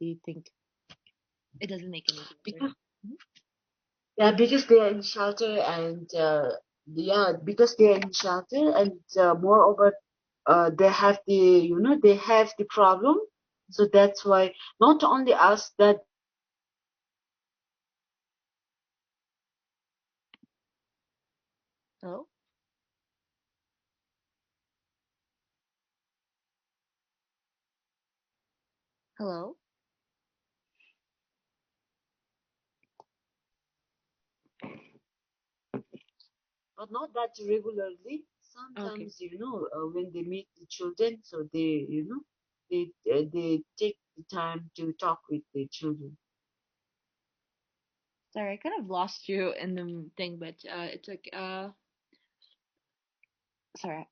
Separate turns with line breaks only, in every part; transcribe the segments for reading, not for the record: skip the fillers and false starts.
do you think it doesn't make any difference?
Because
Mhm.
yeah, because they are in shelter and yeah, because they are in shelter and moreover, they have the they have the problem. So that's why not only us that
Hello? Hello?
but not that regularly.
Okay.
Sometimes, when they meet the children, so they take the time to talk with the children.
Sorry, I kind of lost you in the thing, but it's like sorry.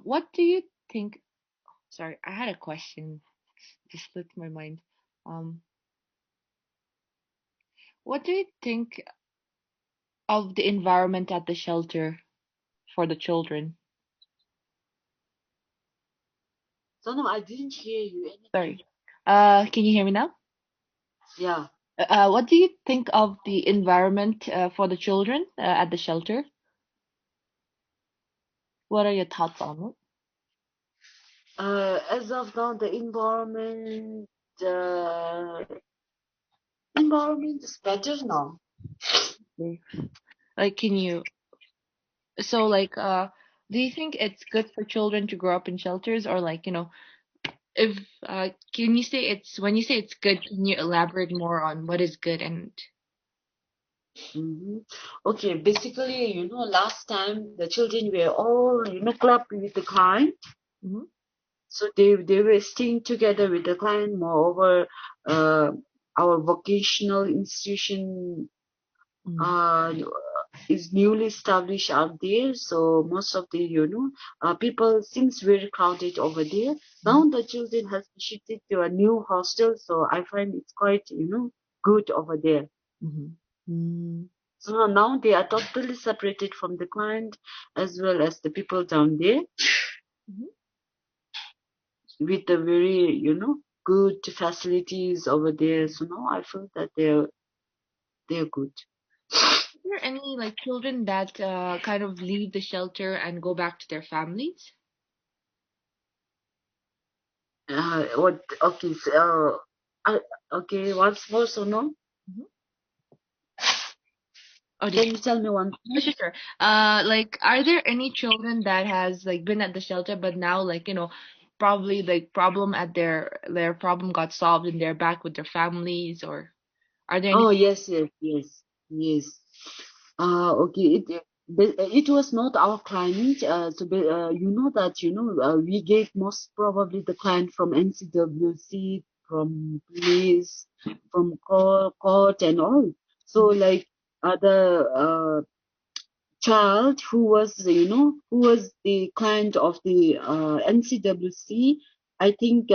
What do you think? Sorry, I had a question. Just slipped my mind. Um, what do you think of the environment at the shelter for the children?
So no, I didn't hear you anything.
Sorry. Can you hear me now?
Yeah.
What do you think of the environment for the children at the shelter? What are your thoughts on it?
As of now, the uh, environment is better now.
Okay. Like, can you, so like, do you think it's good for children to grow up in shelters, or like, if can you say it's when you say it's good, can you elaborate more on what is good and
hmm Okay, basically, last time the children were all, clubbed with the client.
Mhm.
So they were staying together with the client. Moreover, uh, our vocational institution
Mhm.
uh, is newly established out there. So most of the people seems very crowded over there.
Mhm.
Now the children has shifted to a new hostel, so I find it's quite good over there.
Mhm. Mm.
So now they are totally separated from the client as well as the people down there
Mhm.
with the very good facilities over there. So now I feel that they're good.
Is there any like children that kind of leave the shelter and go back to their families?
What? Okay. So, okay. Once more, so no.
Mhm. Oh,
Can you tell me one
oh,
thing?
sure, sure. Like, are there any children that has like been at the shelter, but now like probably like problem at their problem got solved and they're back with their families, or are there any?
Oh yes, yes, yes, yes. Okay. It was not our client. You know that we get most probably the client from NCWC, from police, from court and all. So
Mhm.
like the child who was the client of the NCWC. I think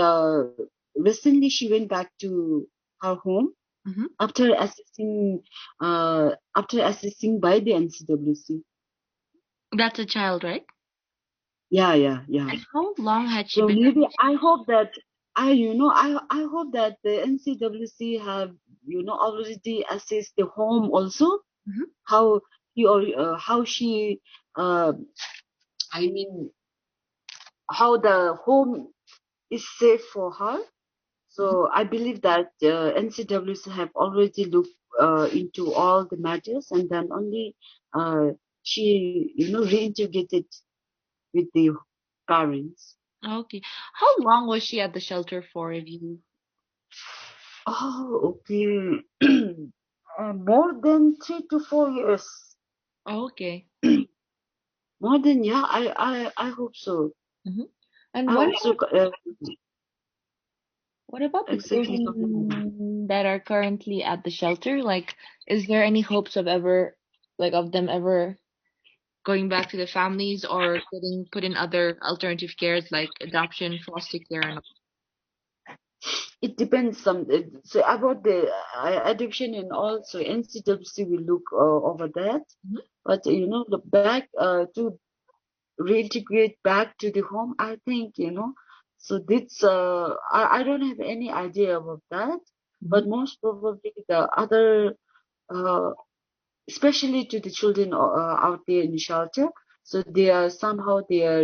recently she went back to her home
Mhm.
after assessing by the NCWC.
That's a child, right?
Yeah, yeah, yeah.
And how long had she
So
been?
maybe I hope that I hope that the NCWC have already assessed the home also,
Mhm.
how he or how she uh, I mean how the home is safe for her.
Mhm.
So I believe that NCWC have already looked into all the matters, and then only uh, she, reintegrated with the parents.
Okay. How long was she at the shelter for, if you?
Oh, okay. More than 3 to 4 years.
Okay.
More than, yeah, I hope so.
Mhm. And
I also
what about the
exactly something.
children that are currently at the shelter? Like, is there any hopes of ever, like, of them ever going back to their families or getting put in other alternative cares like adoption, foster care, and
It depends so about the adoption and also NCWC will look over that.
Mhm.
But the back to reintegrate back to the home, I think so this I don't have any idea about that.
Mhm.
but most probably the other, uh, especially to the children out there in shelter. So they are somehow they are,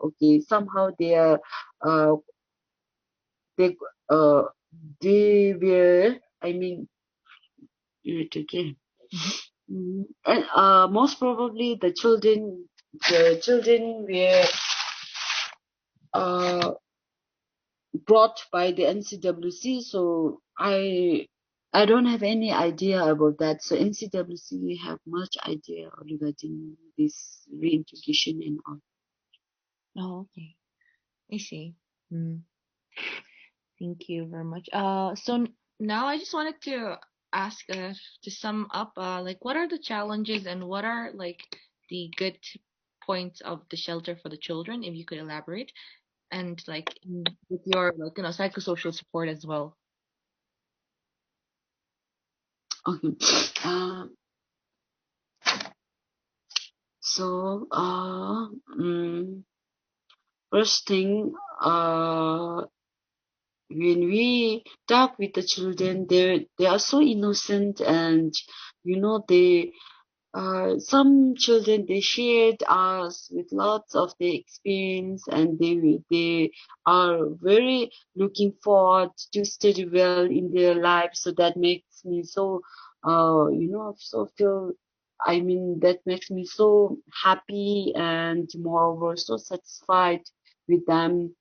okay, somehow they are, uh, they, uh, they were, I mean, it again.
Mhm.
And most probably the children were uh, brought by the NCWC. So I don't have any idea about that. So NCWC have much idea regarding this reintegration and all.
Oh, okay. I see. Mm. Thank you very much. Now I just wanted to ask, to sum up, like, what are the challenges and what are like the good points of the shelter for the children, if you could elaborate, and like with your like psychosocial support as well.
Okay. Uh, so first thing, uh, when we talk with the children, they are so innocent, and they, some children, they shared us with lots of their experience, and they are very looking forward to study well in their lives. So that makes me so, so feel. I mean, that makes me so happy and moreover so satisfied with them.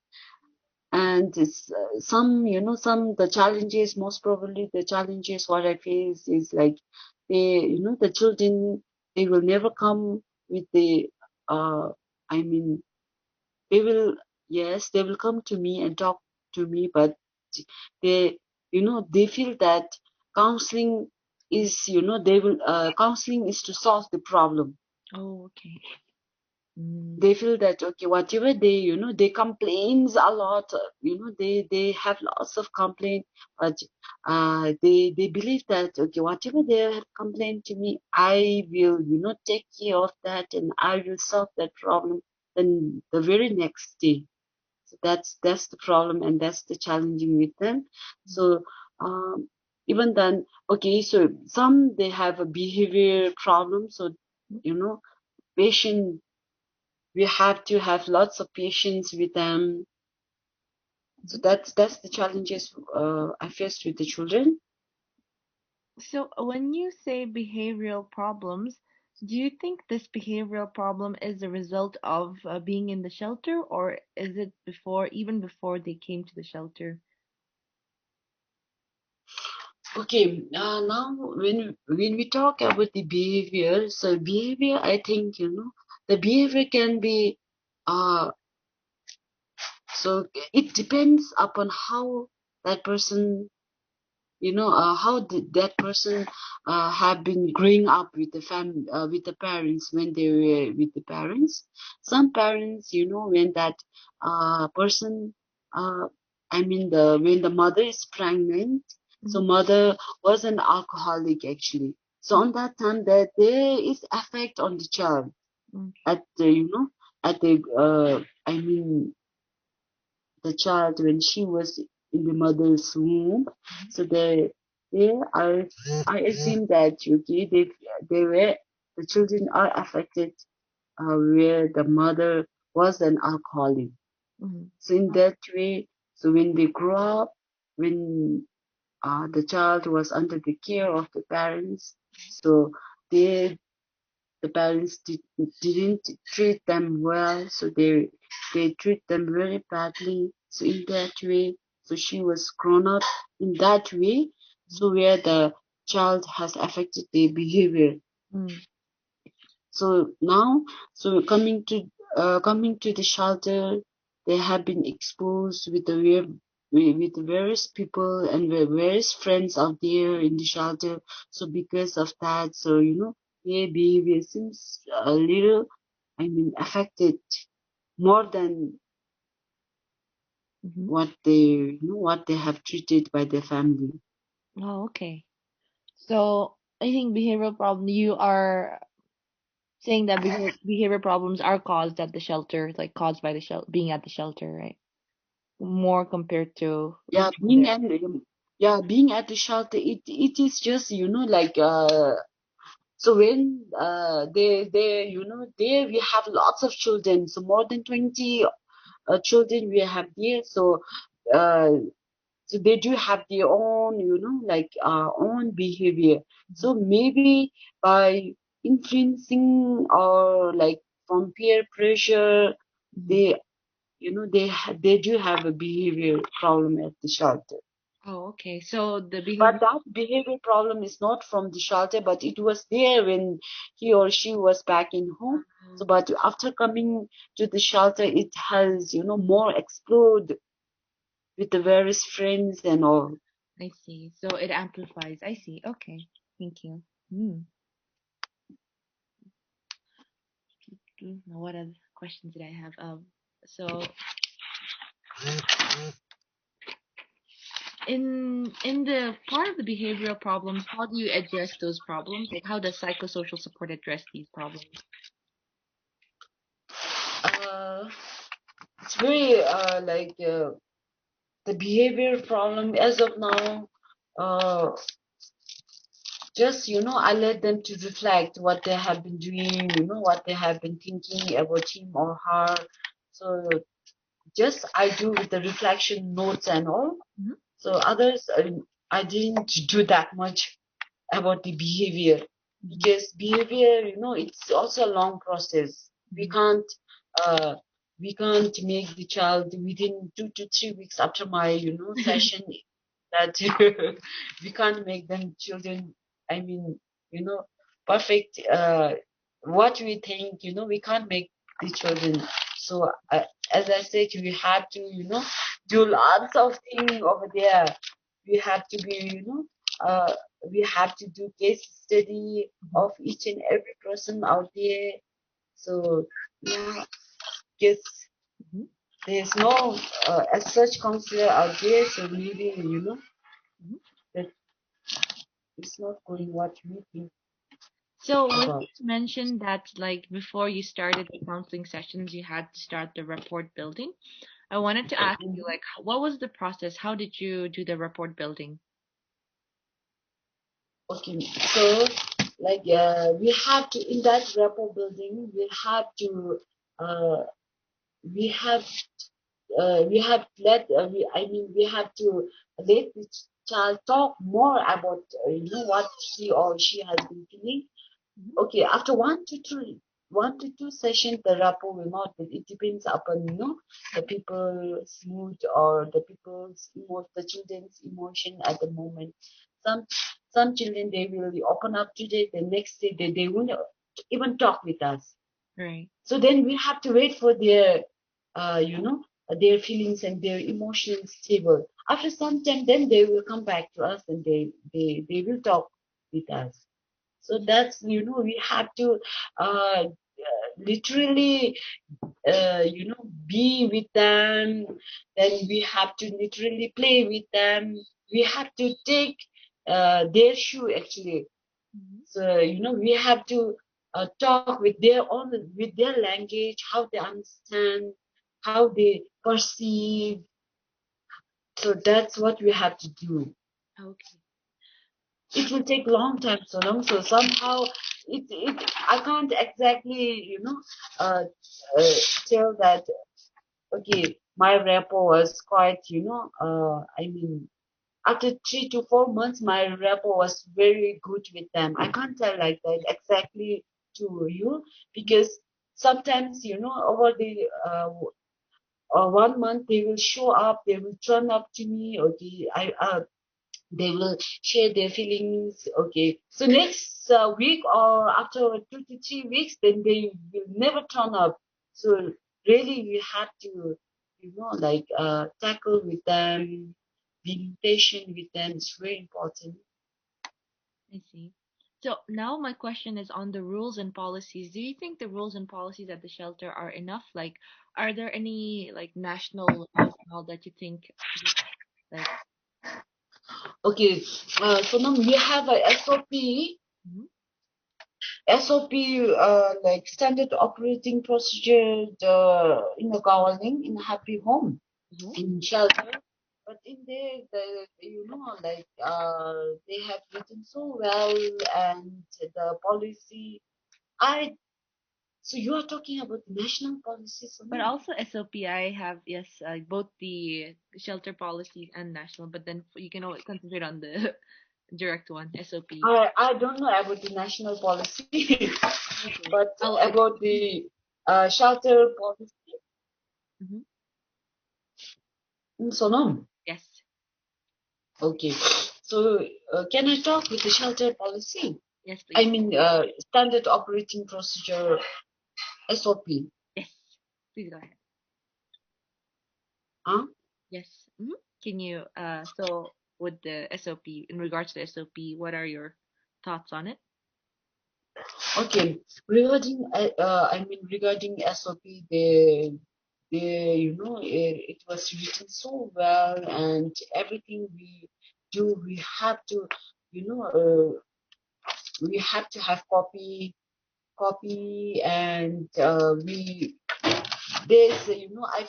And it's, some, some the challenges, most probably the challenges what I face is like, the children, they will never come with the, uh I mean, they will, yes, they will come to me and talk to me, but they, they feel that counseling is, they will, counseling is to solve the problem.
Oh, okay. Mm.
They feel that, okay, whatever they, they complains a lot, they have lots of complaint, but they believe that, okay, whatever they have complained to me, I will, take care of that, and I will solve that problem then the very next day. So that's the problem, and that's the challenging with them. So even then, okay, so some, they have a behavior problem. So, patient, we have to have lots of patience with them. So
Mhm.
that's the challenges I faced with the children.
So when you say behavioral problems, do you think this behavioral problem is a result of being in the shelter, or is it before, even before they came to the shelter?
Okay, now when we talk about the behavior, so behavior, I think, the behavior can be, uh so it depends upon how that person, how did that person have been growing up with the with the parents when they were with the parents. Some parents, when that person, uh, I mean, the when the mother is pregnant, so
Mhm.
mother was an alcoholic actually. So
Mhm.
on that time, that there is effect on the child
Okay.
at the, at the, I mean, the child when she was in the mother's womb.
Mhm.
So I assume that, okay, they were, the children are affected, where the mother was an alcoholic.
Mhm.
So in that way, so when they grow up, when the child was under the care of the parents, so they the parents didn't treat them well, so they treat them very badly. So in that way, so she was grown up in that way,
Mhm.
so where the child has affected their behavior.
Mm.
So now, so coming to the shelter, they have been exposed with with various people and with various friends out there in the shelter. So because of that, so their behavior seems a little, I mean, affected more than
Mhm.
what they have treated by their family.
Oh, okay. So I think behavioral problem, you are saying that behavior problems are caused at the shelter, like caused by the being at the shelter, right? More compared to
Yeah,
being there.
yeah, being at the shelter, it is just, like, so when they there we have lots of children, so more than 20 children we have there. Uh, so they do have their own, like, own behavior.
Mhm.
So maybe by influencing, or like from peer pressure,
Mhm.
they, they do have a behavior problem at the shelter.
Oh, okay. So the
But
behavior.
that behavior problem is not from the shelter, but it was there when he or she was back in home. So, but after coming to the shelter, it has, more explode with the various friends and all.
I see. So it amplifies. I see. Okay. Thank you. Hmm. Now, what other questions did I have? So in the part of the behavioral problems, how do you address those problems? Like, how does psychosocial support address these problems?
Uh, it's very, like, the behavior problem as of now. Uh, just, I let them to reflect what they have been doing, what they have been thinking about him or her. So just I do with the reflection notes and all.
Mhm.
So others, I didn't do that much about the behavior,
Mhm.
because behavior, it's also a long process. We
Mhm.
can't, uh, we can't make the child within 2 to 3 weeks after my, session, that we can't make them children. I mean, perfect. What we think, we can't make the children. So, as I said, we have to, do lots of things over there. We have to be, we have to do case study
Mhm.
of each and every person out there. So, yeah, guess
Mhm.
there's no, as such counselor out there. So maybe,
Mhm.
that it's not going what we think
So when
about.
you mentioned that, like, before you started the counseling sessions, you had to start the rapport building. I wanted to ask you,
Mhm.
like, what was the process? How did you do the rapport building?
Okay, so, like, we have to, in that rapport building, uh, we have we have let I mean we have to let the child talk more about, what he or she has been feeling.
Mhm.
Okay, after 1 to 2 sessions, the rapport will not build. It depends upon, the people's mood, or the children's emotion at the moment. Some some children, they will open up today, the next day they won't even talk with us.
Right.
So then we have to wait for their, their feelings and their emotions stable. After some time, then they will come back to us, and they will talk with us. So that's, we have to, literally, be with them. Then we have to literally play with them. We have to take their shoe, actually.
Mhm.
So, we have to talk with their own, with their language, how they understand, how they perceive. So that's what we have to do.
Okay.
It will take long time, so long. So somehow, I can't exactly, uh, uh, tell that. Okay, my rapport was quite, I mean, after 3 to 4 months, my rapport was very good with them. I can't tell like that exactly to you, because sometimes, over the 1 month, they will show up, they will turn up to me, or they will share their feelings. Okay, so next week, or after 2 to 3 weeks, then they will never turn up. So really, we have to, like, tackle with them, being patient with them is very important.
I see. So now my question is on the rules and policies. Do you think the rules and policies at the shelter are enough? Like, are there any like national laws now that you think would, like?
Okay, so now we have a
Mhm.
like standard operating procedure, in the governing in happy home,
Mhm.
in shelter. in there, like they have written so well, and the policy. I So you are talking about the national policy, so
But
no.
also SOP, I have, yes, both the shelter policies and national, but then you can always concentrate on the direct one, SOP.
I don't know about the national policy,
Okay.
but
I'll
about
explain.
the shelter policy,
Hmm.
so no.
Yes.
Okay. So can I talk with the shelter policy?
Yes,
I
please.
mean, standard operating procedure, SOP.
Yes. Please go ahead.
Huh?
Yes. Can you, so with the SOP, in regards to SOP, what are your thoughts on it?
Okay. Regarding SOP, it was written so well, and everything we do, you know, uh, we have to have copy, and I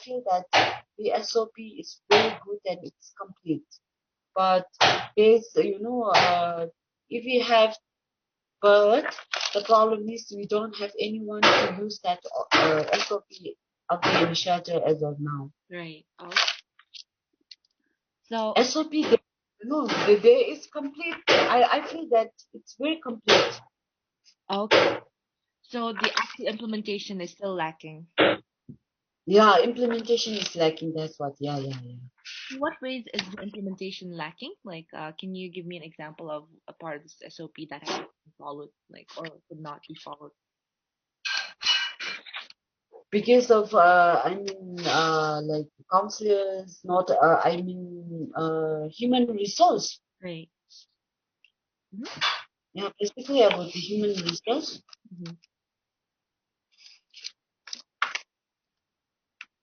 feel that the SOP is very good and it's complete. But there's, if we have, but the problem is we don't have anyone to use that SOP of the initiator as of now.
Right. Oh, so,
SOP, there is complete. I feel that it's very complete.
okay. So the actual implementation is still lacking.
Yeah, implementation is lacking. That's what. Yeah, yeah, yeah.
In what ways is the implementation lacking? Like, can you give me an example of a part of this SOP that hasn't been followed, like, or could not be followed?
Because of like counselors, not human resource.
Right. Hmm.
Yeah, basically about the human resource.
Hmm.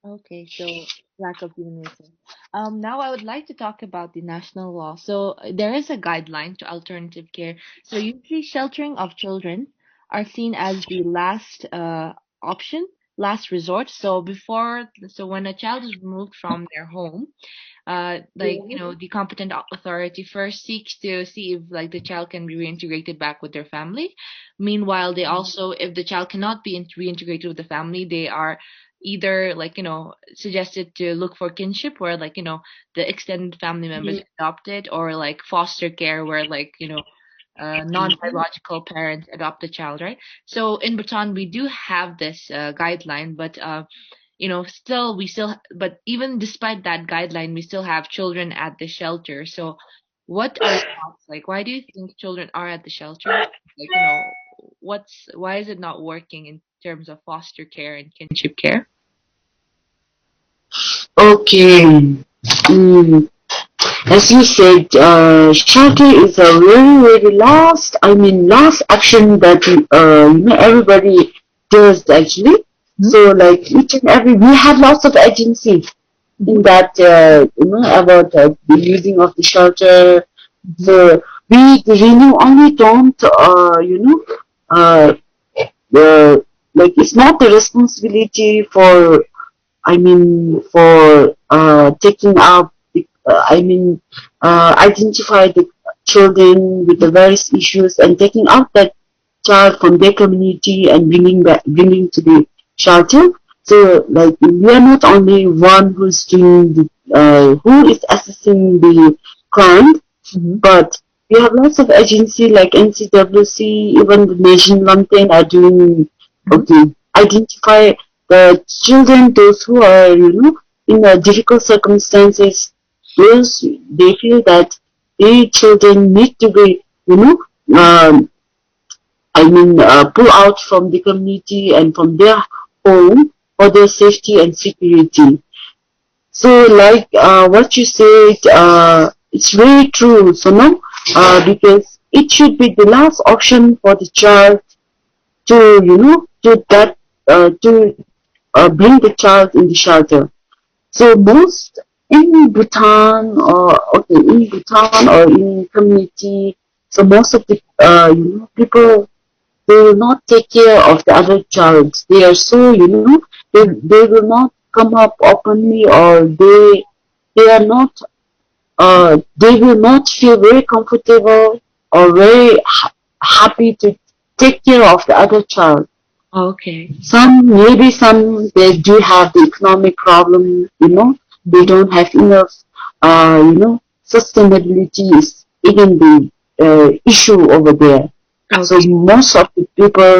Okay, so lack of human resource. Now I would like to talk about the national law. So there is a guideline to alternative care. So usually sheltering of children are seen as the last option, last resort. So when a child is removed from their home, like
Yeah.
the competent authority first seeks to see if like the child can be reintegrated back with their family. Meanwhile, they also, if the child cannot be reintegrated with the family, they are either like suggested to look for kinship, where like the extended family members
Mhm.
adopt it, or like foster care, where like
Mhm.
non-biological parents adopt the child, right? So in Bhutan, we do have this guideline, but still but even despite that guideline, we still have children at the shelter. So what are your thoughts? Like, why do you think children are at the shelters? Like, why is it not working in terms of foster care and kinship care?
Okay. Mm. As you said, shelter is a very, very last action that everybody does actually.
Hmm.
So like each and every, we have lots of agencies
Hmm.
in that about the using of the shelter.
Hmm.
So we really only don't uh, like it's not the responsibility for taking up, identify the children with the various issues and taking out that child from their community and bringing to the shelter. So, like, we are not only one who is assessing the crime,
Hmm.
but we have lots of agencies like NCWC, even the Nation Mountain are doing
Hmm.
okay. Identify the children, those who are in difficult circumstances. Those they feel that the children need to be um, pull out from the community and from their home for their safety and security. So, like what you said, it's very true. So, no, because it should be the last option for the child to, bring the child in the shelter. So, most in Bhutan or in community, so most of the people, they will not take care of the other child. They are so they will not come up openly, or they are not. they will not feel very comfortable or very happy to take care of the other child.
Okay.
Maybe some they do have the economic problem, they
Mhm.
don't have enough, sustainability is even the issue over there. So
Okay.
most of the people,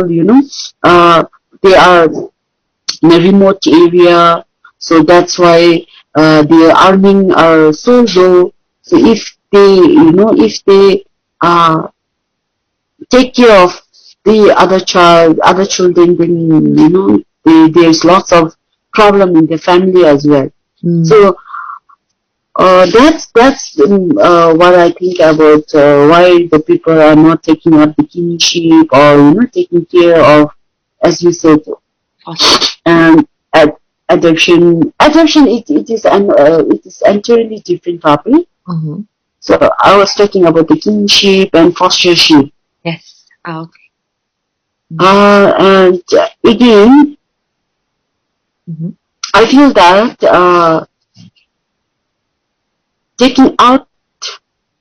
uh, they are in a remote area, so that's why their earning are so low. So if they uh, take care of the other children, then there's lots of problem in the family as well.
Mm.
So that's what I think about why the people are not taking up the kinship or taking care of, as you said,
Foster.
and ad- adoption. Adoption it is entirely different topic.
Mm-hmm.
So I was talking about the kinship and fostership.
Yes. Okay. Mm-hmm.
And again,
Mm-hmm.
I feel that taking out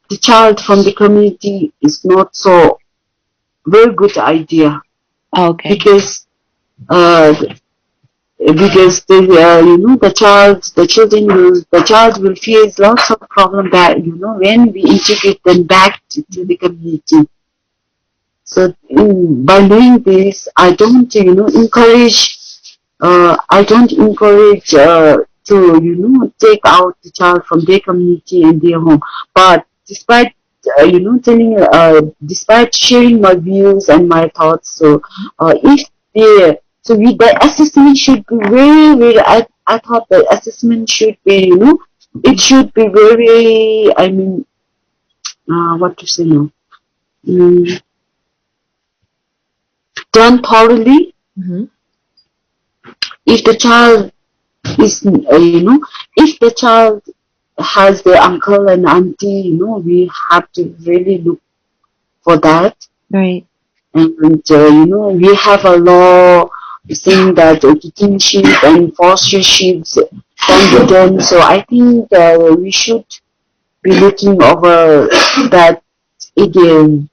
the child from the community is not so very good idea,
Okay.
because uh, the child will face lots of problem that when we integrate them back to
Mm-hmm.
the community. So by doing this, I don't encourage to take out the child from their community and their home. But despite sharing my views and my thoughts, so if the assessment should be very very. I thought the assessment should be it should be very. I mean, what to say now? Mm, done thoroughly.
Mm-hmm.
If the child is if the child has the uncle and auntie, we have to really look for that.
Right.
And we have a law saying that kinship and fosterships can be done. So I think we should be looking over that again.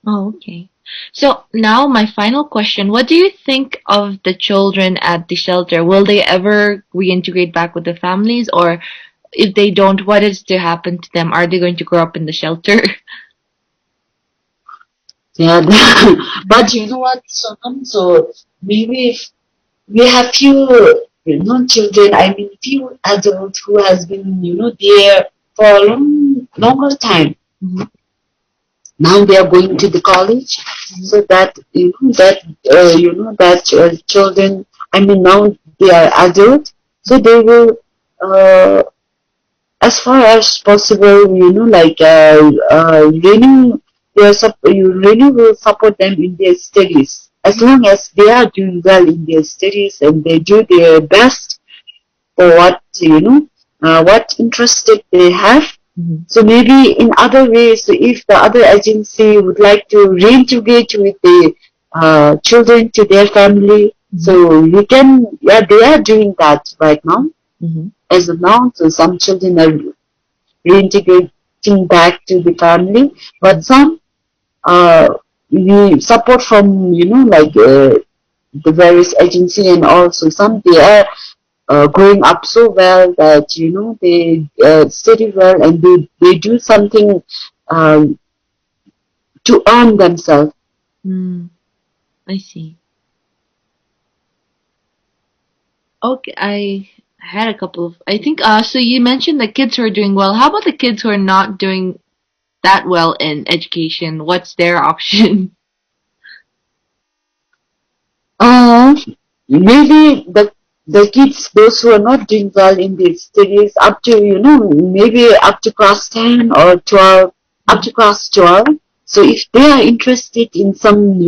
Oh, okay. So now my final question. What do you think of the children at the shelter? Will they ever reintegrate back with the families, or if they don't, what is to happen to them? Are they going to grow up in the shelter?
Yeah, but you know what, Sonam? So maybe if we have few children, I mean few adults who has been there for a longer time.
Mm-hmm.
Now they are going to the college,
Mm-hmm.
so that children, I mean now they are adult, so they will uh, as far as possible, like you really will support them in their studies, as long as they are doing well in their studies and they do their best for what interested they have.
Mm-hmm.
So maybe in other ways, so if the other agency would like to reintegrate with the children to their family,
Mm-hmm.
so yeah, they are doing that right now.
Mm-hmm.
As of now, so some children are reintegrating back to the family,
Mm-hmm.
but some uh, we support from like the various agency, and also some they are growing up so well that they study well and they do something um, to earn themselves.
Mm, I see. Okay, I had a couple of. I think. So you mentioned the kids who are doing well. How about the kids who are not doing that well in education? What's their option?
Uh, Maybe the kids, those who are not doing well in their studies, up to maybe up to class 10 or 12, up to class 12. So if they are interested in some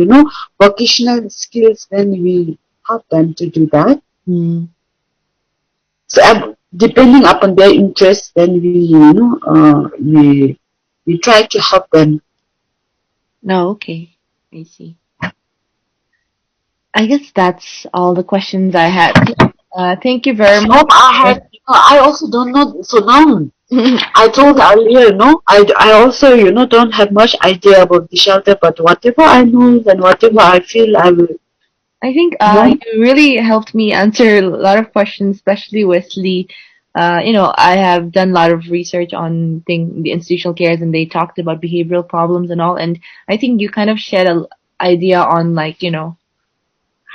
vocational skills, then we help them to do that.
Mm.
So depending upon their interest, then we try to help them.
No, okay. I see. I guess that's all the questions I had. Thank you very much.
Hope I had, I also don't know. So now, I told earlier, no, I also, don't have much idea about the shelter, but whatever I know and whatever I feel, I will,
I think
you know.
you really helped me answer a lot of questions, especially with the, I have done a lot of research on the institutional cares, and they talked about behavioral problems and all, and I think you kind of shed a idea on like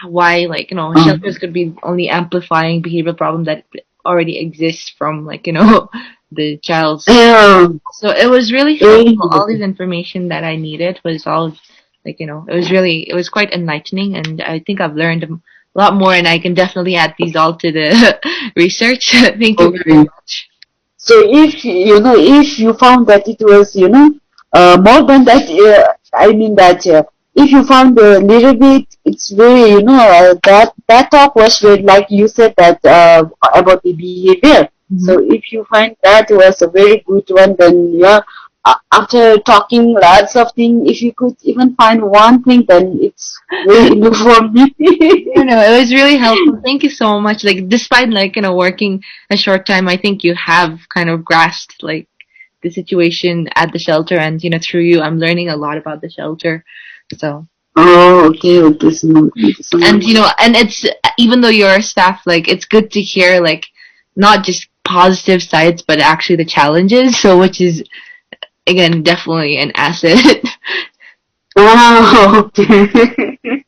why
Um,
shelters could be only amplifying behavioral problems that already exist from the child's.
yeah,
So it was really helpful.
really.
All this information that I needed was all it was quite enlightening, and I think I've learned a lot more, and I can definitely add these all to the research. Thank you very
Okay.
much.
So if you found that it was, more than that, I mean that if you found a little bit, it's very, that talk was very, like you said that about the behavior. So
Hmm.
if you find that was a very good one, then yeah, after talking lots of things, if you could even find one thing, then it's very enough for me.
No, no, it was really helpful. Thank you so much. Like, despite working a short time, I think you have kind of grasped the situation at the shelter, and through you, I'm learning a lot about the shelter. So,
Oh, okay, okay, so thank you so
and
much.
and it's even though you're a staff, it's good to hear not just positive sides, but actually the challenges. So, which is again definitely an asset.
Ah, okay.